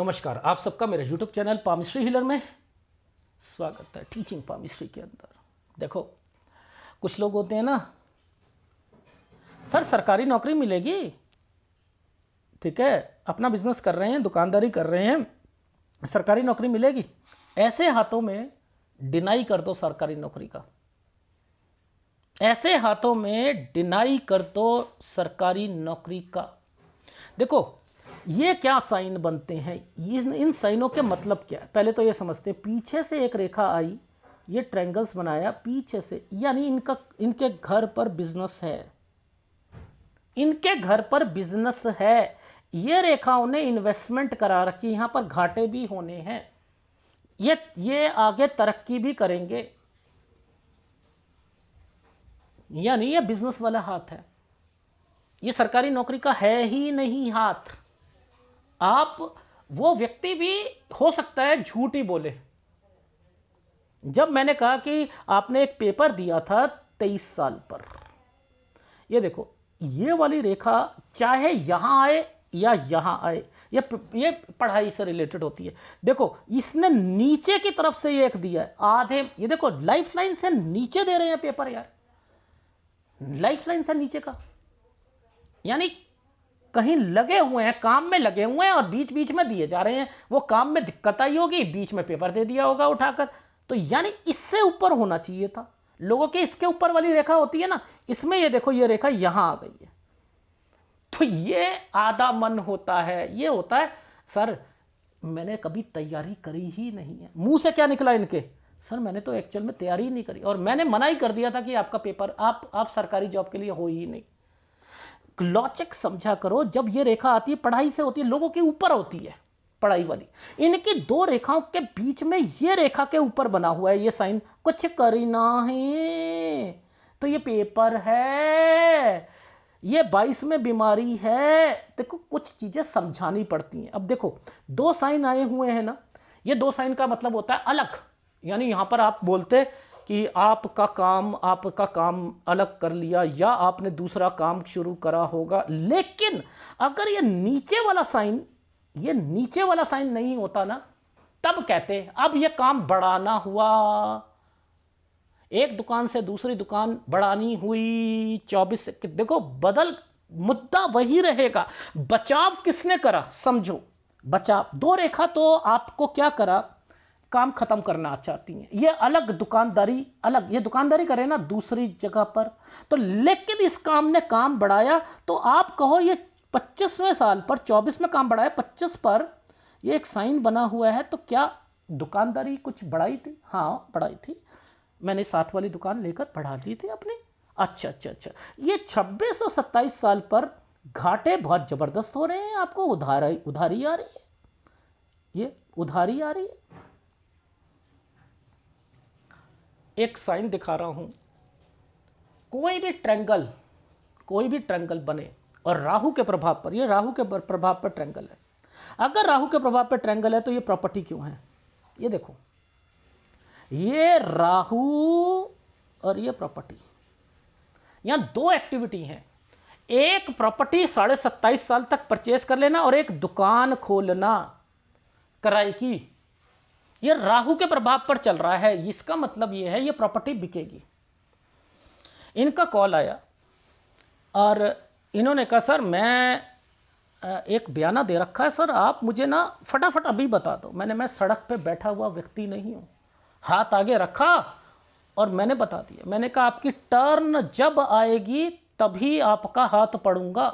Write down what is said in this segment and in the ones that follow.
नमस्कार, आप सबका मेरे YouTube चैनल पामिस्ट्री हीलर में स्वागत है। टीचिंग पामिस्ट्री के अंदर देखो, कुछ लोग होते हैं ना, सर सरकारी नौकरी मिलेगी, ठीक है, अपना बिजनेस कर रहे हैं, दुकानदारी कर रहे हैं, सरकारी नौकरी मिलेगी। ऐसे हाथों में डिनाई कर दो सरकारी नौकरी का, ऐसे हाथों में डिनाई कर दो सरकारी नौकरी का। देखो ये क्या साइन बनते हैं, इन साइनों के मतलब क्या है, पहले तो ये समझते हैं। पीछे से एक रेखा आई, ये ट्रायंगल्स बनाया पीछे से, यानी इनके घर पर बिजनेस है, इनके घर पर बिजनेस है। ये रेखाओं ने इन्वेस्टमेंट करा रखी, यहां पर घाटे भी होने हैं, ये आगे तरक्की भी करेंगे, यानी ये बिजनेस वाला हाथ है। ये सरकारी नौकरी का है ही नहीं हाथ। आप वो व्यक्ति भी हो सकता है झूठ ही बोले। जब मैंने कहा कि आपने एक पेपर दिया था 23 साल पर, ये देखो, ये वाली रेखा चाहे यहां आए या यहां आए, ये पढ़ाई से रिलेटेड होती है। देखो इसने नीचे की तरफ से ये एक दिया है आधे, ये देखो लाइफ लाइन से नीचे दे रहे हैं पेपर यार, लाइफ लाइन से नीचे का, यानी कहीं लगे हुए हैं, काम में लगे हुए हैं और बीच बीच में दिए जा रहे हैं। वो काम में दिक्कत आई होगी, बीच में पेपर दे दिया होगा उठाकर, तो यानी इससे ऊपर होना चाहिए था। लोगों के इसके ऊपर वाली रेखा होती है ना, इसमें ये देखो ये रेखा यहां आ गई है, तो ये आधा मन होता है। ये होता है सर मैंने कभी तैयारी करी ही नहीं है। मुंह से क्या निकला इनके, सर मैंने तो एक्चुअल में तैयारी ही नहीं करी, और मैंने मना ही कर दिया था कि आपका पेपर आप सरकारी जॉब के लिए हो ही नहीं। लॉजिक समझा करो, जब ये रेखा आती है पढ़ाई से होती है, लोगों के ऊपर होती है पढ़ाई वाली, इनकी दो रेखाओं के बीच में ये रेखा के ऊपर बना हुआ है ये साइन, कुछ करना है तो ये पेपर है, ये 22 में बीमारी है। देखो कुछ चीजें समझानी पड़ती हैं। अब देखो दो साइन आए हुए हैं ना, ये दो साइन का मतलब होता है अलग, यानी यहां पर आप बोलते कि आपका काम अलग कर लिया या आपने दूसरा काम शुरू करा होगा। लेकिन अगर ये नीचे वाला साइन नहीं होता ना, तब कहते अब ये काम बढ़ाना हुआ, एक दुकान से दूसरी दुकान बढ़ानी हुई 24 से, देखो बदल, मुद्दा वही रहेगा। बचाव किसने करा समझो, बचाव दो रेखा तो आपको क्या करा, काम खत्म करना चाहती हैं, ये अलग दुकानदारी, अलग ये दुकानदारी करे ना दूसरी जगह पर, तो लेकिन इस काम ने काम बढ़ाया, तो आप कहो ये 25वें साल पर 24 में काम बढ़ाया, 25 पर ये एक साइन बना हुआ है, तो क्या दुकानदारी कुछ बढ़ाई थी? हाँ बढ़ाई थी, मैंने साथ वाली दुकान लेकर बढ़ा दी थी अपनी। अच्छा, ये 26 और 27 साल पर घाटे बहुत जबरदस्त हो रहे हैं, आपको उधारी आ रही है, ये उधारी आ रही है। एक साइन दिखा रहा हूं, कोई भी ट्रायंगल बने और राहु के प्रभाव पर, ये राहु के प्रभाव पर ट्रायंगल है, अगर राहु के प्रभाव पर ट्रायंगल है तो ये प्रॉपर्टी क्यों है? ये देखो, ये राहु और ये प्रॉपर्टी, यहां दो एक्टिविटी हैं, एक प्रॉपर्टी 27.5 साल तक परचेज कर लेना और एक दुकान खोलना किराए की, ये राहु के प्रभाव पर चल रहा है। इसका मतलब ये है ये प्रॉपर्टी बिकेगी। इनका कॉल आया और इन्होंने कहा सर मैं एक बयाना दे रखा है सर, आप मुझे ना फटाफट अभी बता दो। मैं सड़क पे बैठा हुआ व्यक्ति नहीं हूं, हाथ आगे रखा और मैंने बता दिया। मैंने कहा आपकी टर्न जब आएगी तभी आपका हाथ पढ़ूंगा,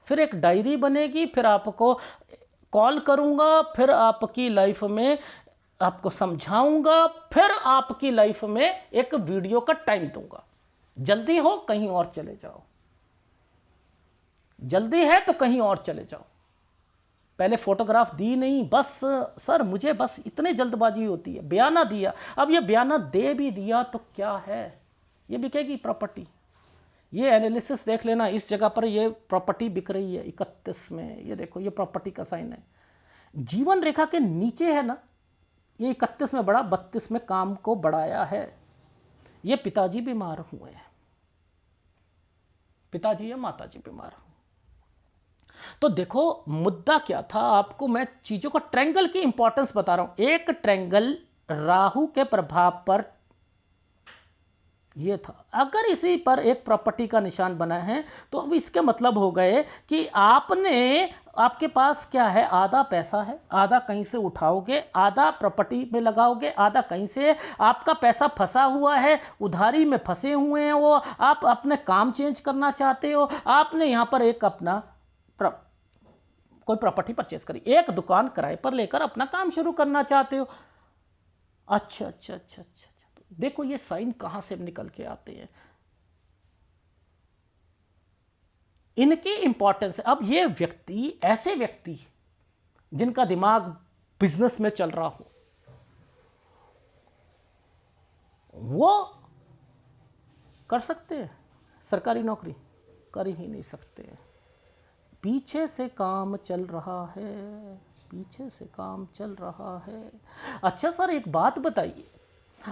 फिर एक डायरी बनेगी, फिर आपको कॉल करूंगा, फिर आपकी लाइफ में आपको समझाऊंगा, फिर आपकी लाइफ में एक वीडियो का टाइम दूंगा। जल्दी हो कहीं और चले जाओ, जल्दी है तो कहीं और चले जाओ। पहले फोटोग्राफ दी नहीं, बस सर मुझे बस इतने जल्दबाजी होती है, बयाना दिया। अब ये बयाना दे भी दिया तो क्या है, ये बिकेगी प्रॉपर्टी। ये एनालिसिस देख लेना, इस जगह पर ये प्रॉपर्टी बिक रही है 31 में, ये देखो ये प्रॉपर्टी का साइन है। जीवन रेखा के नीचे है ना, ये 31 में बढ़ा, 32 में काम को बढ़ाया है। ये पिताजी बीमार हुए हैं, पिताजी या माताजी बीमार हुए, तो देखो मुद्दा क्या था, आपको मैं चीज़ों को ट्रायंगल की इंपॉर्टेंस बता रहा हूं। एक ट्रायंगल राहु के प्रभाव पर ये था, अगर इसी पर एक प्रॉपर्टी का निशान बना है तो अब इसके मतलब हो गए कि आपके पास क्या है, आधा पैसा है, आधा कहीं से उठाओगे, आधा प्रॉपर्टी में लगाओगे, आधा कहीं से, आपका पैसा फंसा हुआ है, उधारी में फंसे हुए हैं वो, आप अपने काम चेंज करना चाहते हो, आपने यहाँ पर एक अपना कोई प्रॉपर्टी परचेज करी, एक दुकान किराए पर लेकर अपना काम शुरू करना चाहते हो। अच्छा अच्छा अच्छा अच्छा, देखो ये साइन कहां से निकल के आते हैं, इनकी इंपॉर्टेंस है। अब ये व्यक्ति, ऐसे व्यक्ति जिनका दिमाग बिजनेस में चल रहा हो, वो कर सकते हैं सरकारी नौकरी, कर ही नहीं सकते। पीछे से काम चल रहा है, पीछे से काम चल रहा है। अच्छा सर एक बात बताइए,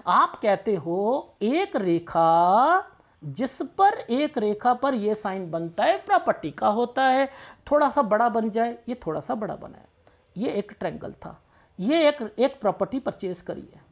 आप कहते हो एक रेखा, जिस पर एक रेखा पर यह साइन बनता है प्रॉपर्टी का होता है, थोड़ा सा बड़ा बन जाए, ये थोड़ा सा बड़ा बना है, ये एक ट्रायंगल था, ये एक प्रॉपर्टी परचेज करी है।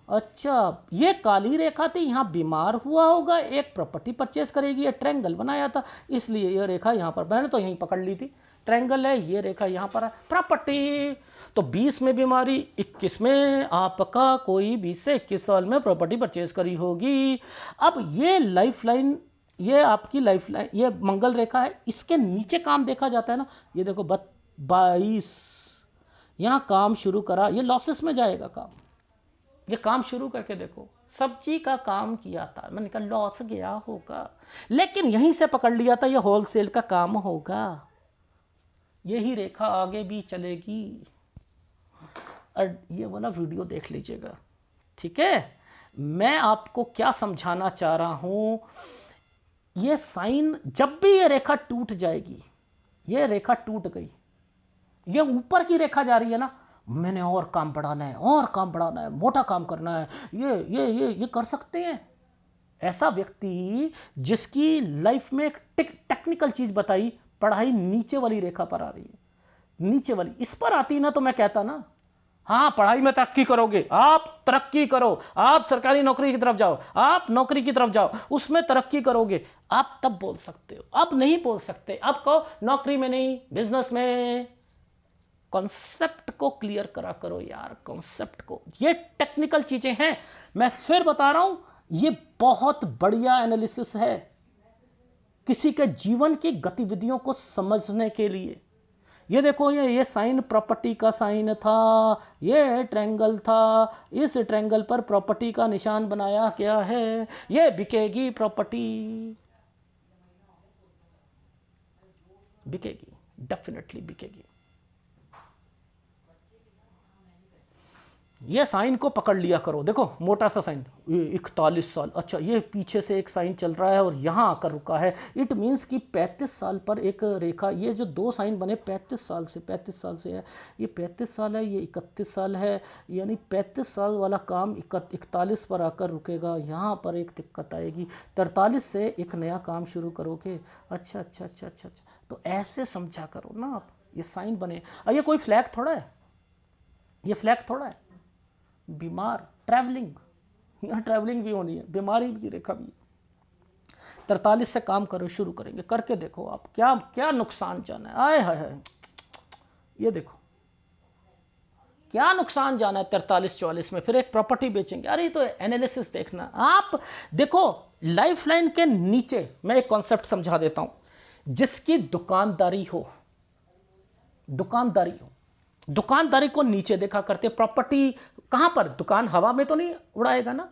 अच्छा ये काली रेखा थी, यहाँ बीमार हुआ होगा, एक प्रॉपर्टी परचेज करेगी, ये ट्रायंगल बनाया था, इसलिए ये रेखा यहाँ पर, मैंने तो यहीं पकड़ ली थी, ट्रायंगल है, ये रेखा यहाँ पर है, प्रॉपर्टी। तो 20 में बीमारी, 21 में आपका कोई 20 से 21 साल में प्रॉपर्टी परचेज करी होगी। अब ये लाइफ लाइन, ये आपकी लाइफ लाइन, ये मंगल रेखा है, इसके नीचे काम देखा जाता है ना, ये देखो 22 यहाँ काम शुरू करा, ये लॉसेस में जाएगा काम, ये काम शुरू करके देखो, सब्जी का काम किया था, मैंने कहा लॉस गया होगा, लेकिन यहीं से पकड़ लिया था, ये होलसेल का काम होगा, यही रेखा आगे भी चलेगी। और ये वाला वीडियो देख लीजिएगा, ठीक है। मैं आपको क्या समझाना चाह रहा हूं, ये साइन जब भी ये रेखा टूट जाएगी, ये रेखा टूट गई, ये ऊपर की रेखा जा रही है ना, मैंने और काम बढ़ाना है, और काम बढ़ाना है, मोटा काम करना है, ये कर सकते हैं। ऐसा व्यक्ति जिसकी लाइफ में एक टेक्निकल चीज बताई, पढ़ाई नीचे वाली रेखा पर आ रही है, नीचे वाली, इस पर आती ना तो मैं कहता ना हाँ पढ़ाई में तरक्की करोगे, आप तरक्की करो, आप सरकारी नौकरी की तरफ जाओ, आप नौकरी की तरफ जाओ, उसमें तरक्की करोगे, आप तब बोल सकते हो, अब नहीं बोल सकते। अब कहो नौकरी में नहीं, बिजनेस में। कॉन्सेप्ट को क्लियर करा करो यार, कॉन्सेप्ट को, ये टेक्निकल चीजें हैं, मैं फिर बता रहा हूं, ये बहुत बढ़िया एनालिसिस है किसी के जीवन की गतिविधियों को समझने के लिए। ये देखो ये साइन प्रॉपर्टी का साइन था, ये ट्रायंगल था, इस ट्रायंगल पर प्रॉपर्टी का निशान बनाया गया है, ये बिकेगी प्रॉपर्टी, बिकेगी, डेफिनेटली बिकेगी। ये साइन को पकड़ लिया करो, देखो मोटा सा साइन, ये 41 साल, अच्छा ये पीछे से एक साइन चल रहा है और यहाँ आकर रुका है, इट मीन्स कि 35 साल पर एक रेखा, ये जो दो साइन बने 35 साल से है, ये 35 साल है, ये 31 साल है, यानी 35 साल वाला काम 41 पर आकर रुकेगा, यहाँ पर एक दिक्कत आएगी, 43 से एक नया काम शुरू करोगे। अच्छा अच्छा अच्छा अच्छा अच्छा, तो ऐसे समझा करो ना आप, ये साइन बने, और ये कोई फ्लैग थोड़ा है, ये फ्लैग थोड़ा है, बीमार, ट्रैवलिंग, यहाँ ट्रैवलिंग भी होनी है, बीमारी की रेखा भी। 43 से काम करो, शुरू करेंगे, करके देखो आप क्या क्या नुकसान जाना है, आए हाय, ये देखो क्या नुकसान जाना है 43-44 में, फिर एक प्रॉपर्टी बेचेंगे। अरे तो एनालिसिस देखना आप, देखो लाइफ लाइन के नीचे मैं एक कॉन्सेप्ट समझा देता हूं, जिसकी दुकानदारी हो, दुकानदारी को नीचे देखा करते, प्रॉपर्टी कहां पर, दुकान हवा में तो नहीं उड़ाएगा ना,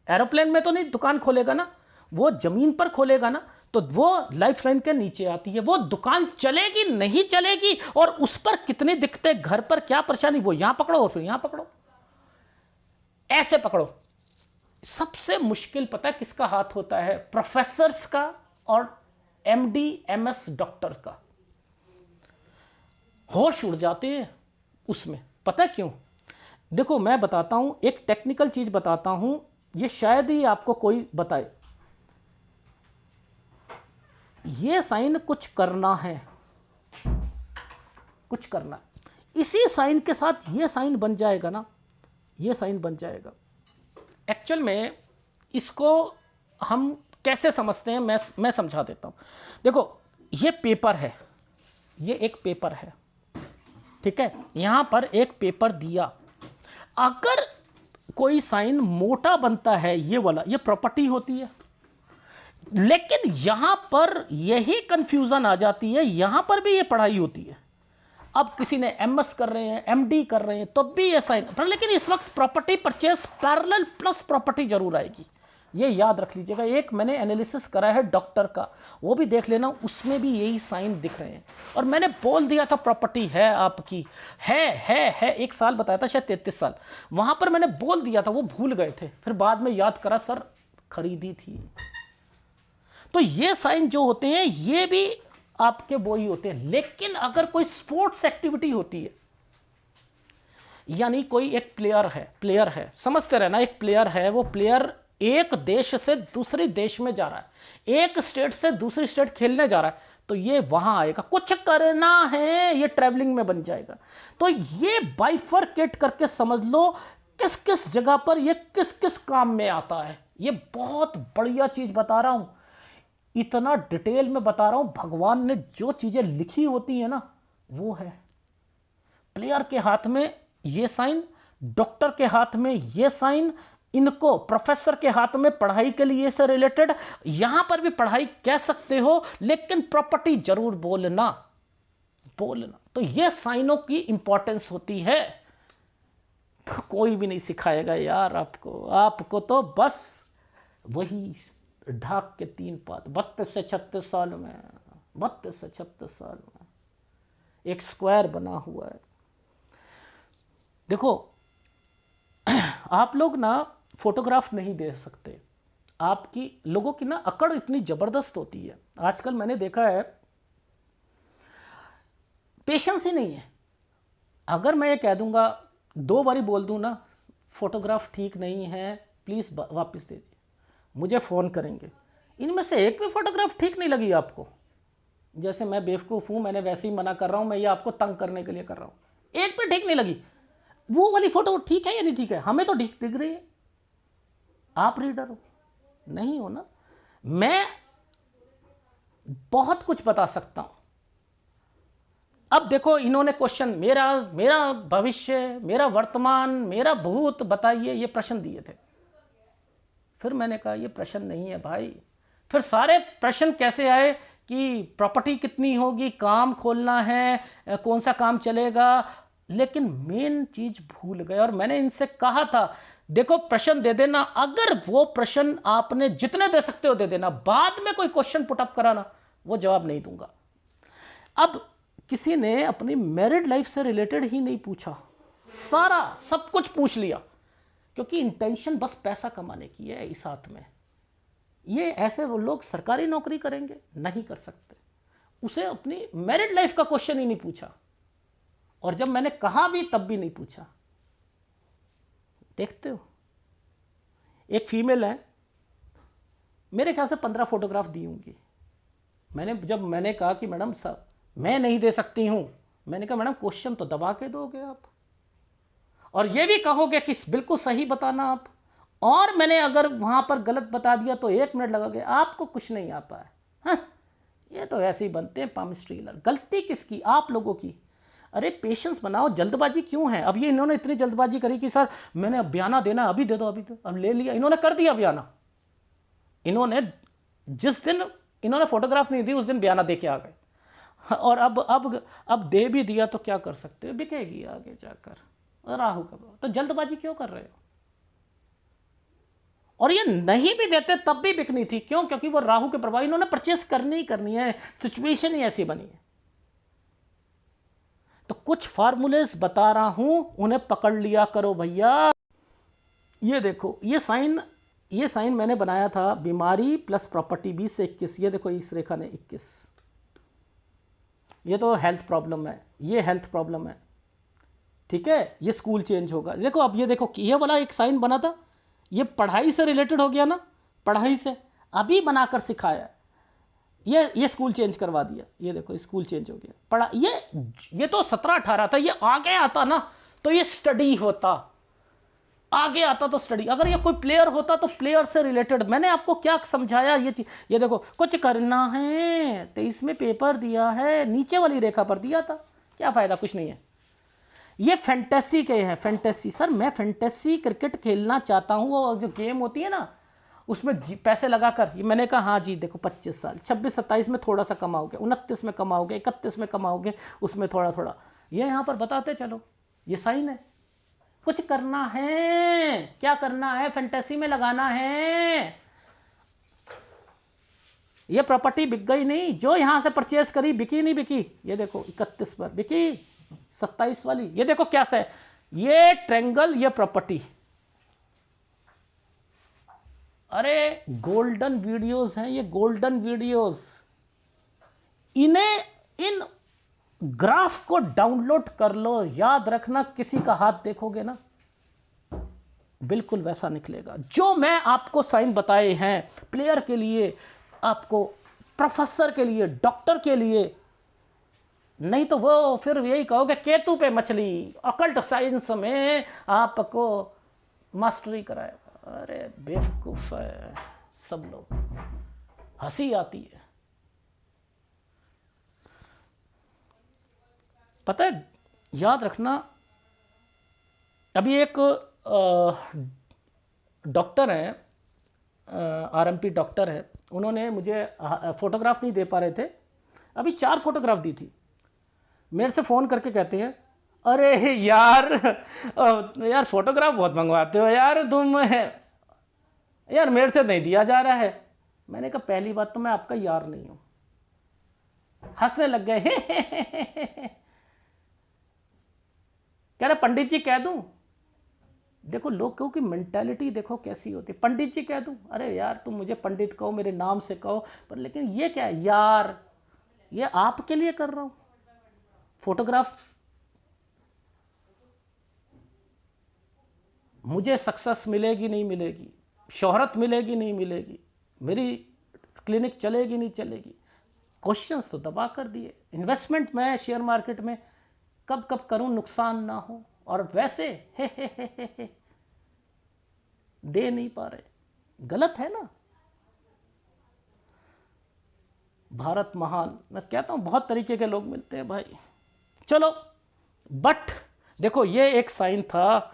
एरोप्लेन में तो नहीं दुकान खोलेगा ना, वो जमीन पर खोलेगा ना, तो वो लाइफ लाइन के नीचे आती है, वो दुकान चलेगी नहीं चलेगी, और उस पर कितने दिखते घर पर क्या परेशानी, वो यहां पकड़ो और फिर यहां पकड़ो, ऐसे पकड़ो। सबसे मुश्किल पता है किसका हाथ होता है, प्रोफेसर्स का और एमडी एमएस डॉक्टर का, होश उड़ जाते हैं उसमें, पता है क्यों? देखो मैं बताता हूं, एक टेक्निकल चीज बताता हूं, ये शायद ही आपको कोई बताए। ये साइन कुछ करना है, कुछ करना है। इसी साइन के साथ ये साइन बन जाएगा ना, ये साइन बन जाएगा। एक्चुअल में इसको हम कैसे समझते हैं, मैं समझा देता हूँ। देखो ये पेपर है, ये एक पेपर है, ठीक है, यहाँ पर एक पेपर दिया, अगर कोई साइन मोटा बनता है ये वाला, ये प्रॉपर्टी होती है। लेकिन यहां पर यही कंफ्यूजन आ जाती है, यहां पर भी ये पढ़ाई होती है। अब किसी ने एमएस कर रहे हैं, एमडी कर रहे हैं, तो भी ये साइन, लेकिन इस वक्त property purchase parallel plus property जरूर आएगी, ये याद रख लीजिएगा। एक मैंने एनालिसिस करा है डॉक्टर का, वो भी देख लेना, उसमें भी यही साइन दिख रहे हैं। और मैंने बोल दिया था प्रॉपर्टी है आपकी, है 1 साल बताया था, शायद 33 साल, वहां पर मैंने बोल दिया था, वो भूल गए थे, फिर बाद में याद करा, सर खरीदी थी। तो ये साइन जो होते हैं ये भी आपके वो ही होते हैं। लेकिन अगर कोई स्पोर्ट्स एक्टिविटी होती है, यानी कोई एक प्लेयर है, समझते रहना, एक प्लेयर है, वो प्लेयर एक देश से दूसरे देश में जा रहा है, एक स्टेट से दूसरी स्टेट खेलने जा रहा है, तो ये वहां आएगा, कुछ करना है, ये ट्रैवलिंग में बन जाएगा। तो ये बाइफरकेट करके समझ लो किस किस जगह पर ये किस किस काम में आता है। ये बहुत बढ़िया चीज बता रहा हूं, इतना डिटेल में बता रहा हूं, भगवान ने जो चीजें लिखी होती है ना वो है। प्लेयर के हाथ में ये साइन, डॉक्टर के हाथ में ये साइन, इनको प्रोफेसर के हाथ में पढ़ाई के लिए से रिलेटेड, यहां पर भी पढ़ाई कह सकते हो, लेकिन प्रॉपर्टी जरूर बोलना। तो ये साइनों की इंपॉर्टेंस होती है। तो कोई भी नहीं सिखाएगा यार आपको तो बस वही ढाक के 3 पात, 32 से 36 साल में, 32 से 36 साल में एक स्क्वायर बना हुआ है। देखो आप लोग ना फोटोग्राफ नहीं दे सकते, आपकी लोगों की ना अकड़ इतनी जबरदस्त होती है आजकल, मैंने देखा है, पेशेंस ही नहीं है। अगर मैं ये कह दूंगा, 2 बारी बोल दूं ना फोटोग्राफ ठीक नहीं है, प्लीज वापस दे दीजिए, मुझे फोन करेंगे। इनमें से एक भी फोटोग्राफ ठीक नहीं लगी आपको, जैसे मैं बेवकूफ हूं, मैंने वैसे ही मना कर रहा हूं, मैं ये आपको तंग करने के लिए कर रहा हूं, एक भी ठीक नहीं लगी। वो वाली फोटो ठीक है या नहीं ठीक है, हमें तो ठीक दिख रही है। आप रीडर हो नहीं हो ना, मैं बहुत कुछ बता सकता हूं। अब देखो इन्होंने क्वेश्चन, मेरा भविष्य, मेरा वर्तमान, मेरा भूत बताइए, ये प्रश्न दिए थे। फिर मैंने कहा ये प्रश्न नहीं है भाई। फिर सारे प्रश्न कैसे आए कि प्रॉपर्टी कितनी होगी, काम खोलना है, कौन सा काम चलेगा, लेकिन मेन चीज भूल गए। और मैंने इनसे कहा था देखो प्रश्न दे देना, अगर वो प्रश्न आपने जितने दे सकते हो दे देना, बाद में कोई क्वेश्चन पुटअप कराना, वो जवाब नहीं दूंगा। अब किसी ने अपनी मैरिड लाइफ से रिलेटेड ही नहीं पूछा, सारा सब कुछ पूछ लिया, क्योंकि इंटेंशन बस पैसा कमाने की है इस हाथ में। ये ऐसे वो लोग सरकारी नौकरी करेंगे, नहीं कर सकते। उसे अपनी मैरिड लाइफ का क्वेश्चन ही नहीं पूछा, और जब मैंने कहा भी तब भी नहीं पूछा। देखते हो, एक फीमेल है, मेरे ख्याल से 15 फोटोग्राफ दी होंगी। जब मैंने कहा कि मैडम साहब मैं नहीं दे सकती हूं, मैंने कहा मैडम क्वेश्चन तो दबा के दोगे आप, और ये भी कहोगे कि बिल्कुल सही बताना आप, और मैंने अगर वहां पर गलत बता दिया तो 1 मिनट लगोगे, आपको कुछ नहीं आता है। हाँ, ये तो ऐसे ही बनते हैं पाम स्ट्रीलर। गलती किसकी? आप लोगों की। अरे पेशेंस बनाओ, जल्दबाजी क्यों है? अब ये इन्होंने इतनी जल्दबाजी करी कि सर मैंने बयाना देना, अभी दे दो, अभी दो, अब ले लिया, इन्होंने कर दिया बयाना। इन्होंने जिस दिन इन्होंने फोटोग्राफ नहीं दी उस दिन बयाना दे के आ गए, और अब दे भी दिया तो क्या कर सकते हो, बिकेगी आगे जाकर। राहु का, तो जल्दबाजी क्यों कर रहे हो? और ये नहीं भी देते तब भी बिकनी थी, क्यों? क्योंकि वो राहु के प्रभाव, इन्होंने परचेस करनी ही करनी है, सिचुएशन ही ऐसी बनी है। तो कुछ फार्मूलेस बता रहा हूं, उन्हें पकड़ लिया करो भैया। ये देखो ये साइन मैंने बनाया था, बीमारी प्लस प्रॉपर्टी 20 से 21। ये देखो इस रेखा ने 21, ये तो हेल्थ प्रॉब्लम है, ये हेल्थ प्रॉब्लम है, ठीक है, ये स्कूल चेंज होगा। देखो अब ये देखो ये वाला एक साइन बना था, ये पढ़ाई से रिलेटेड हो गया ना, पढ़ाई से अभी बनाकर सिखाया। ये स्कूल चेंज करवा दिया, ये देखो स्कूल चेंज हो गया, पढ़ा। ये तो 17-18 था, ये आगे आता ना तो ये स्टडी होता, आगे आता तो स्टडी। अगर ये कोई प्लेयर होता तो प्लेयर से रिलेटेड। मैंने आपको क्या समझाया ये चीज, ये देखो कुछ करना है 23 में पेपर दिया है, नीचे वाली रेखा पर दिया था, क्या फायदा, कुछ नहीं है। ये फैंटेसी के हैं, फैंटेसी। सर मैं फैंटेसी क्रिकेट खेलना चाहता हूँ, वो जो गेम होती है ना उसमें पैसे लगाकर, ये मैंने कहा हाँ जी देखो 25 साल, 26-27 में थोड़ा सा कमाओगे, 29 में कमाओगे, 31 में कमाओगे, उसमें थोड़ा थोड़ा, ये यहाँ पर बताते चलो, ये साइन है। कुछ करना है, क्या करना है, फैंटेसी में लगाना है। ये प्रॉपर्टी बिक गई नहीं, जो यहां से परचेज करी बिकी नहीं बिकी, ये देखो 31 पर बिकी, 27 वाली, ये देखो क्या है, ये ट्रेंगल, ये प्रॉपर्टी। अरे गोल्डन वीडियोस हैं ये, गोल्डन वीडियोस। इन ग्राफ को डाउनलोड कर लो, याद रखना किसी का हाथ देखोगे ना बिल्कुल वैसा निकलेगा जो मैं आपको साइन बताए हैं, प्लेयर के लिए, आपको प्रोफेसर के लिए, डॉक्टर के लिए। नहीं तो वो फिर यही कहोगे केतु पे मछली, ऑकल्ट साइंस में आपको मास्टरी कराएगा। अरे बेवकूफ है सब लोग, हंसी आती है। पता है, याद रखना, अभी एक डॉक्टर है, आरएमपी डॉक्टर है, उन्होंने मुझे फोटोग्राफ नहीं दे पा रहे थे, अभी 4 फोटोग्राफ दी थी। मेरे से फ़ोन करके कहते हैं अरे यार यार फोटोग्राफ बहुत मंगवाते हो यार तुम, है यार मेरे से नहीं दिया जा रहा है। मैंने कहा पहली बात तो मैं आपका यार नहीं हूँ। हंसने लग गए कह रहे पंडित जी कह दूं। देखो लोगों की मेंटालिटी देखो कैसी होती है, पंडित जी कह दूं, अरे यार तुम मुझे पंडित कहो, मेरे नाम से कहो, पर लेकिन ये क्या है यार, ये आपके लिए कर रहा हूं फोटोग्राफ। मुझे सक्सेस मिलेगी नहीं मिलेगी, शोहरत मिलेगी नहीं मिलेगी, मेरी क्लिनिक चलेगी नहीं चलेगी, क्वेश्चंस तो दबा कर दिए। इन्वेस्टमेंट मैं शेयर मार्केट में कब कब करूं नुकसान ना हो, और वैसे हे दे नहीं पा रहे, गलत है ना। भारत महान, मैं कहता हूं बहुत तरीके के लोग मिलते हैं भाई। चलो बट देखो ये एक साइन था,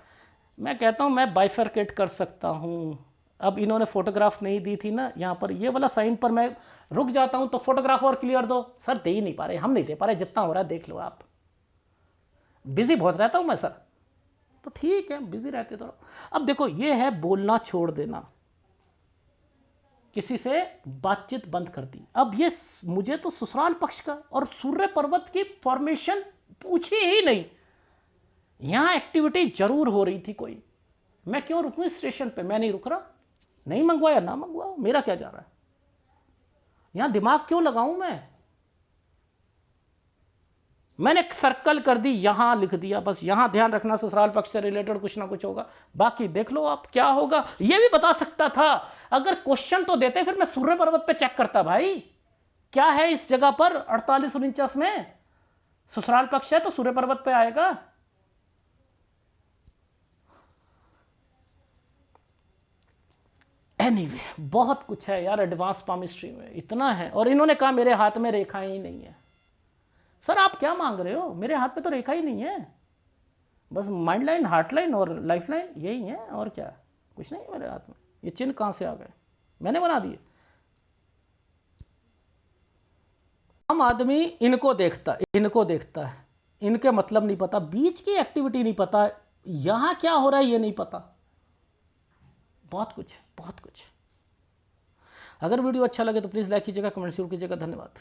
मैं कहता हूं मैं बाइफरकेट कर सकता हूं। अब इन्होंने फोटोग्राफ नहीं दी थी ना यहाँ पर, ये वाला साइन पर मैं रुक जाता हूं तो फोटोग्राफ और क्लियर दो। सर दे ही नहीं पा रहे, हम नहीं दे पा रहे, जितना हो रहा है देख लो आप। बिजी बहुत रहता हूं मैं सर, तो ठीक है बिजी रहते तो। अब देखो ये है बोलना छोड़ देना, किसी से बातचीत बंद कर दी। अब ये मुझे तो ससुराल पक्ष का और सूर्य पर्वत की फॉर्मेशन पूछी ही नहीं। यहां एक्टिविटी जरूर हो रही थी कोई, मैं क्यों रुकूं इस स्टेशन पे, मैं नहीं रुक रहा, नहीं मंगवाया ना मंगवाओ, मेरा क्या जा रहा है, यहां दिमाग क्यों लगाऊं मैंने सर्कल कर दी, यहां लिख दिया, बस यहां ध्यान रखना ससुराल पक्ष से रिलेटेड कुछ ना कुछ होगा, बाकी देख लो आप क्या होगा। यह भी बता सकता था, अगर क्वेश्चन तो देते फिर मैं सूर्य पर्वत पे चेक करता भाई, क्या है इस जगह पर 48-49 में, ससुराल पक्ष है तो सूर्य पर्वत पे आएगा। एनीवे बहुत कुछ है यार एडवांस पामिस्ट्री में, इतना है। और इन्होंने कहा मेरे हाथ में रेखाएं ही नहीं है। सर आप क्या मांग रहे हो, मेरे हाथ पे तो रेखा ही नहीं है, बस माइंड लाइन, हार्ट लाइन और लाइफ लाइन यही है, और क्या, कुछ नहीं मेरे हाथ में। ये चिन्ह कहां से आ गए, मैंने बना दिए। आम आदमी इनको देखता है, इनके मतलब नहीं पता, बीच की एक्टिविटी नहीं पता, यहां क्या हो रहा है ये नहीं पता, बहुत कुछ। अगर वीडियो अच्छा लगे तो प्लीज़ लाइक कीजिएगा, कमेंट जरूर कीजिएगा। धन्यवाद।